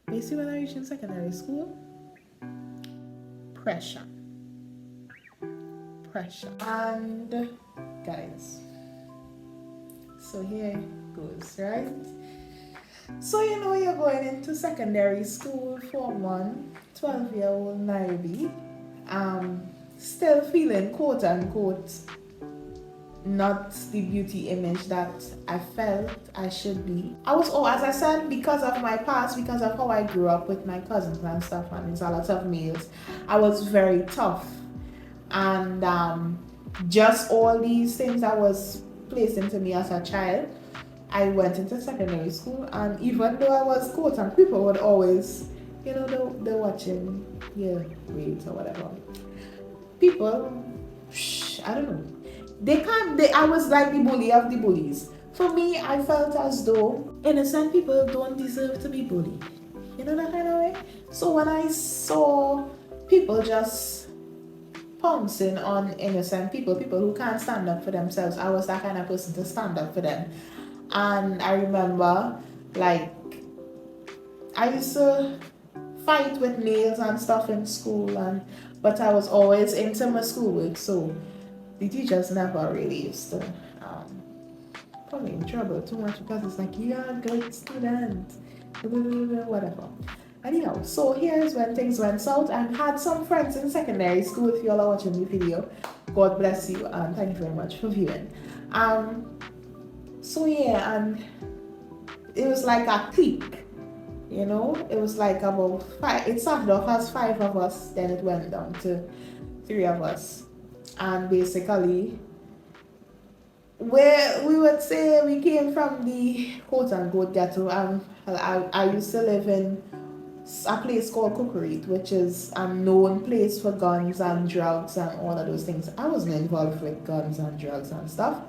Basically, when I reached in secondary school, pressure. Pressure. And guys, so here goes, right? So you're going into secondary school, Form 1, 12-year-old Nairobi, still feeling quote unquote not the beauty image that I felt I should be. I was, as I said, because of my past, because of how I grew up with my cousins and stuff, and it's a lot of males, I was very tough. And just all these things that was placed into me as a child, I went into secondary school, and even though I was quote and people would always, they're watching your grades or whatever. People, I don't know. I was like the bully of the bullies. For me, I felt as though innocent people don't deserve to be bullied. You know that kind of way? So when I saw people just pouncing on innocent people who can't stand up for themselves, I was that kind of person to stand up for them. And I remember, like, I used to fight with nails and stuff in school, but I was always into my schoolwork, so the teachers never really used to put me in trouble too much because it's like, you're a good student, whatever. Anyhow, so here's when things went south. I had some friends in secondary school. If you all are watching the video, God bless you and thank you very much for viewing. So yeah, and it was like a clique, it was like about five. It started off as 5 of us, then it went down to 3 of us, and basically where we would say we came from the quote unquote ghetto. I used to live in a place called Kukurit, which is a known place for guns and drugs and all of those things. I wasn't involved with guns and drugs and stuff,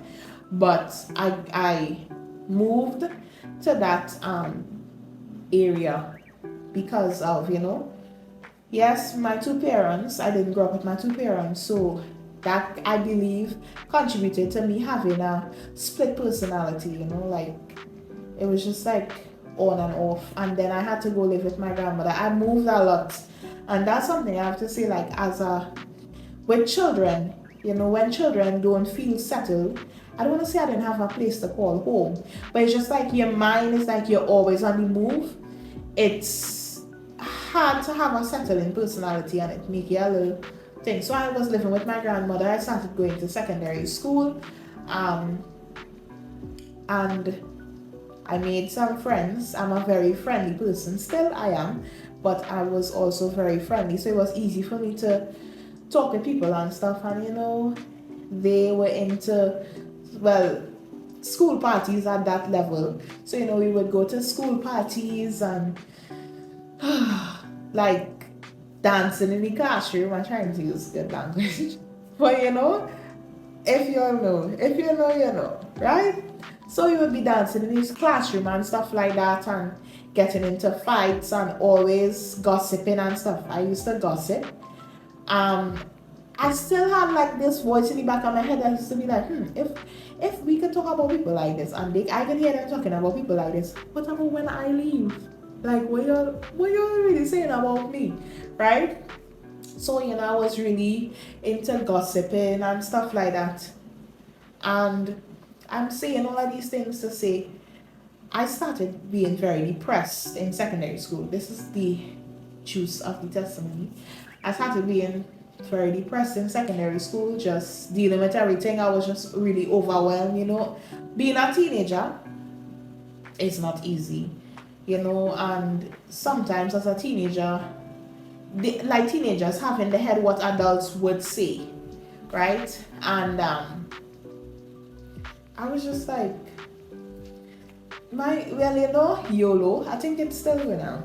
but I moved to that area because of, yes, my 2 parents. I didn't grow up with my 2 parents, so that, I believe, contributed to me having a split personality, like it was just like on and off. And then I had to go live with my grandmother. I moved a lot, and that's something I have to say, like, with children, when children don't feel settled, I don't want to say I didn't have a place to call home, but it's just like your mind is like you're always on the move. It's hard to have a settling personality, and it make you a little thing. So I was living with my grandmother. I started going to secondary school, and I made some friends. I'm a very friendly person. Still I am, but I was also very friendly. So it was easy for me to talk with people and stuff. And they were into, well, school parties at that level. So we would go to school parties and like dancing in the classroom. I'm trying to use good language. But if you know, right? So you would be dancing in his classroom and stuff like that, and getting into fights and always gossiping and stuff. I used to gossip. I still had like this voice in the back of my head that used to be like, if we could talk about people like this, and I can hear them talking about people like this, what about when I leave? Like, what you really saying about me, right? So I was really into gossiping and stuff like that. And I'm saying all of these things to say I started being very depressed in secondary school. This is the juice of the testimony. I started being very depressed in secondary school, just dealing with everything. I was just really overwhelmed. Being a teenager is not easy, and sometimes as a teenager, like teenagers have in their head what adults would say, right? And I was just like, YOLO, I think it's still going on.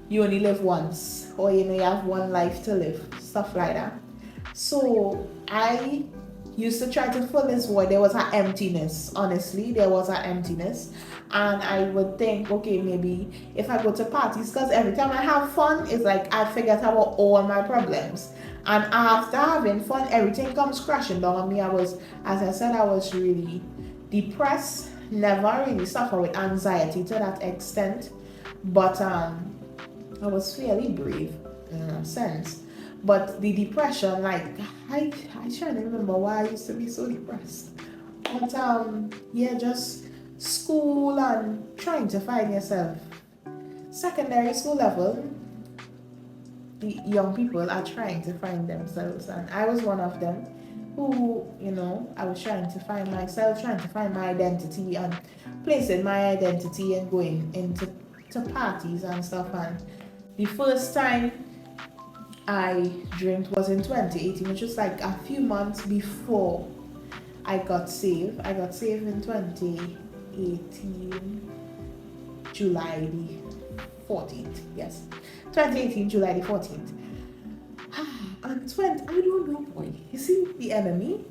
You only live once, or you have one life to live, stuff like that. So I used to try to fill this void. There was an emptiness, honestly, there was an emptiness. And I would think, okay, maybe if I go to parties, because every time I have fun, it's like I forget about all my problems. And after having fun, everything comes crashing down on me. As I said, I was really depressed, never really suffer with anxiety to that extent. But I was fairly brave in a sense. But the depression, like I trying to remember why I used to be so depressed. But yeah, just school and trying to find yourself. Secondary school level, the young people are trying to find themselves, and I was one of them who, I was trying to find myself, trying to find my identity and placing my identity and going into parties and stuff. And the first time I drank was in 2018, which was like a few months before I got saved. I got saved in 2018, July the 14th. Yes, 2018, July the 14th. And I don't know, boy. You see, the enemy.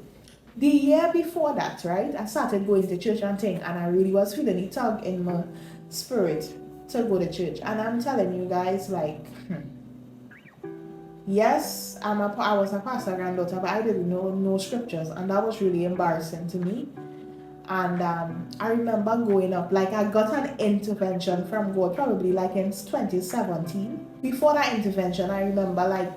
The year before that, right, I started going to church and thing, and I really was feeling the tug in my spirit to go to church. And I'm telling you guys, like, yes, I was a pastor granddaughter, but I didn't know no scriptures, and that was really embarrassing to me. And I remember going up, like I got an intervention from God, probably like in 2017. Before that intervention, I remember like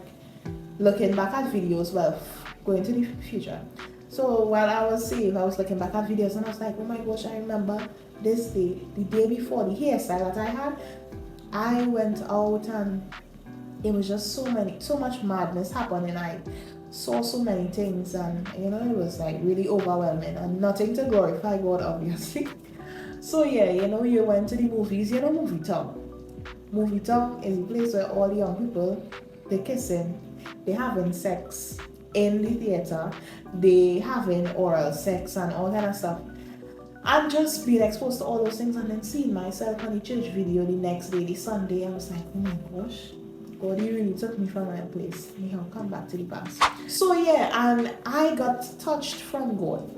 looking back at videos, well, going to the future. So while I was saved, I was looking back at videos and I was like, oh my gosh, I remember this day, the day before, the hairstyle that I had. I went out and it was just so much madness happening. I saw so many things, and it was like really overwhelming, and nothing to glorify God, obviously. So yeah, you went to the movies, Movie Talk. Movie Talk is a place where all the young people, they're kissing, they're having sex in the theater, they having oral sex and all kind of stuff. And just being exposed to all those things, and then seeing myself on the church video the next day, the Sunday, I was like, oh my gosh, God, he really took me from my place. I'll come back to the past. So yeah, and I got touched from God.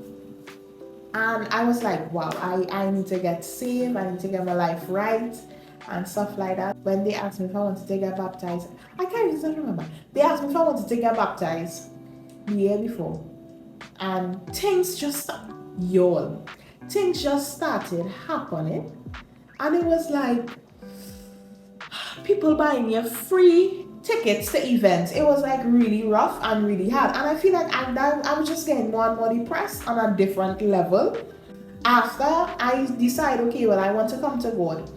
And I was like, wow, I need to get saved, I need to get my life right and stuff like that. When they asked me if I wanted to get baptized, I can't even remember. They asked me if I wanted to get baptized the year before. And things just started happening. And it was like people buying you free tickets to events. It was like really rough and really hard. And I feel like I was just getting more and more depressed on a different level. After I decided, okay, well, I want to come to God.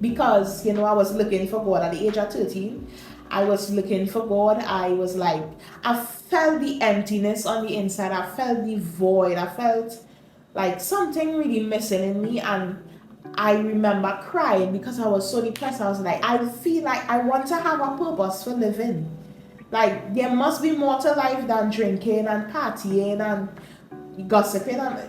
Because, I was looking for God at the age of 13. I was looking for God. I was like, I felt the emptiness on the inside. I felt the void. I felt like something really missing in me. And I remember crying because I was so depressed. I was like, I feel like I want to have a purpose for living. Like, there must be more to life than drinking and partying and gossiping. And,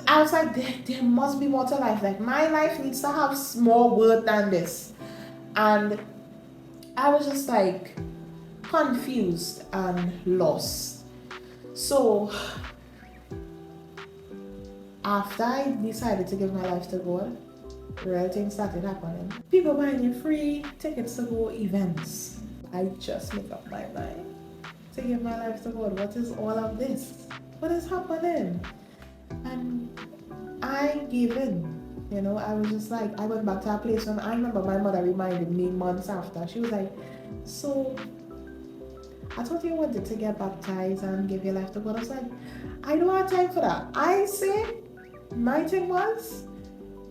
I was like, there must be more to life. Like, my life needs to have more worth than this. And I was just like confused and lost. So after I decided to give my life to God, real things started happening. People buying you free tickets to go events. I just make up my mind to give my life to God. What is all of this? What is happening? And I gave in. I was just like, I went back to a place when I remember my mother reminded me months after. She was like, so I thought you wanted to get baptized and give your life to God. I was like, I don't have time for that. I say my thing was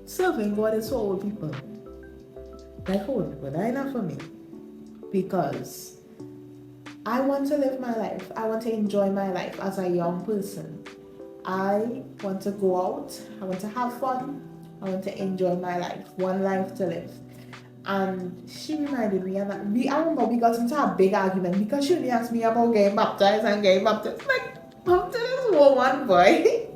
serving God is for old people. Like for old people, that's not for me. Because I want to live my life. I want to enjoy my life as a young person. I want to go out. I want to have fun. I want to enjoy my life. One life to live. And she reminded me, and I remember we got into a big argument because she only asked me about getting baptized. Like, baptized one boy.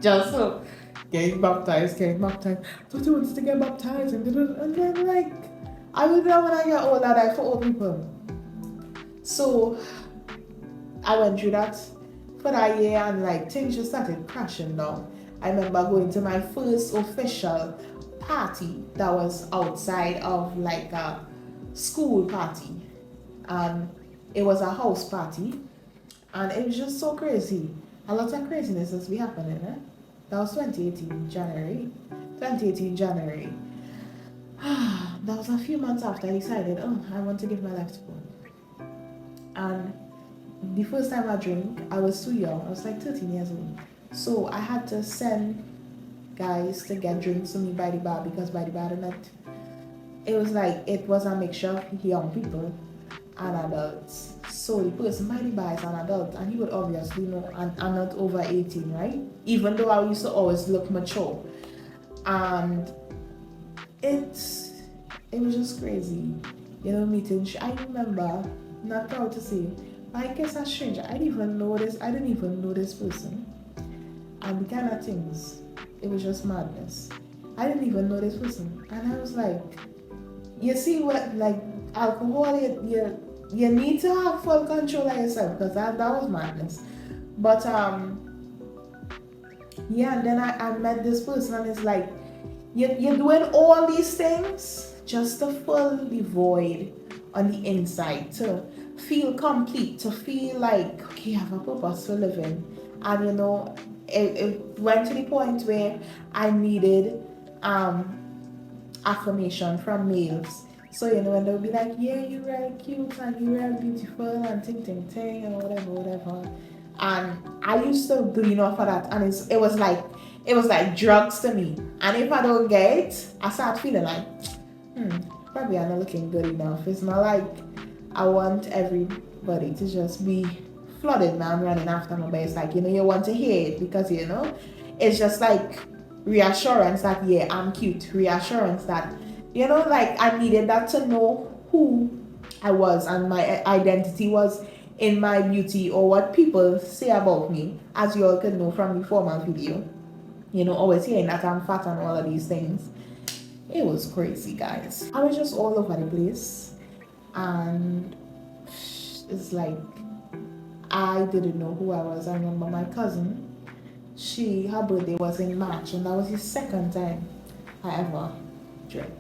Just so getting baptized. I thought he wanted to get baptized. And then like, I will know when I get older, like for old people. So I went through that for that year, and like things just started crashing down. I remember going to my first official party that was outside of like a school party, and it was a house party, and it was just so crazy. A lot of craziness has been happening. That was 2018 January. that was a few months after I decided, oh, I want to give my life to God. And the first time I drank, I was too young. I was like 13 years old. So I had to send guys to get drinks to me by the bar, because by the bar it was like it was a mixture of young people and adults. So the person by the bar is an adult, and he would obviously know I'm not over 18, right? Even though I used to always look mature. And it was just crazy, meeting. I remember, not proud to say, but I guess a stranger. I didn't even know this person, and the kind of things. It was just madness. I didn't even know this person, and I was like, you see what, like, alcohol, you need to have full control of yourself, because that was madness. But yeah, and then I met this person, and it's like, you're doing all these things just to fill the void on the inside, to feel complete, to feel like, okay, I have a purpose for living. And it went to the point where I needed affirmation from males. So when they'll be like, yeah, you're really cute and you're really beautiful and ting and whatever. And I used to glean off of that, and it was like drugs to me. And if I don't get it, I start feeling like, probably I'm not looking good enough. It's not like I want everybody to just be flooded, man, running after me. But it's like, you want to hear it, because it's just like reassurance that, yeah, I'm cute. Reassurance that, like, I needed that to know who I was, and my identity was in my beauty, or what people say about me, as you all could know from the former video. Always hearing that I'm fat and all of these things. It was crazy, guys. I was just all over the place, and it's like, I didn't know who I was. I remember my cousin, her birthday was in March, and that was the second time I ever drank.